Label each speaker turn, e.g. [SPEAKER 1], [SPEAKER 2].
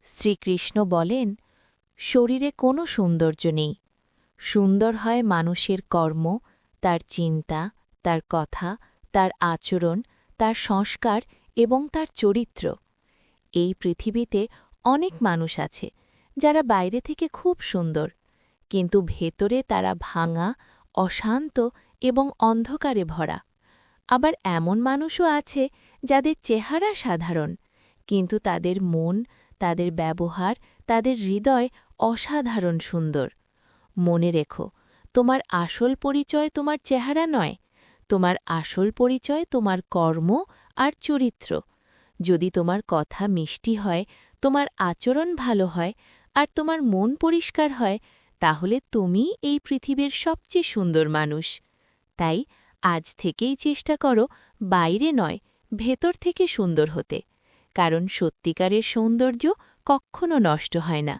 [SPEAKER 1] শ্রীকৃষ্ণ বলেন, শরীরে কোনো সৌন্দর্য নেই। সুন্দর হয় মানুষের কর্ম, তার চিন্তা, তার কথা, তার আচরণ, তার সংস্কার এবং তার চরিত্র। এই পৃথিবীতে অনেক মানুষ আছে যারা বাইরে থেকে খুব সুন্দর, কিন্তু ভেতরে তারা ভাঙা, অশান্ত এবং অন্ধকারে ভরা। আবার এমন মানুষও আছে যাদের চেহারা সাধারণ, কিন্তু তাদের মন, তাদের ব্যবহার, তাদের হৃদয় অসাধারণ সুন্দর। মনে রেখো, তোমার আসল পরিচয় তোমার চেহারা নয়, তোমার আসল পরিচয় তোমার কর্ম আর চরিত্র। যদি তোমার কথা মিষ্টি হয়, তোমার আচরণ ভালো হয়, আর তোমার মন পরিষ্কার হয়, তাহলে তুমিই এই পৃথিবীর সবচেয়ে সুন্দর মানুষ। তাই আজ থেকেই চেষ্টা করো বাইরে নয়, ভেতর থেকে সুন্দর হতে, কারণ সত্যিকারের সৌন্দর্য কখনো নষ্ট হয় না।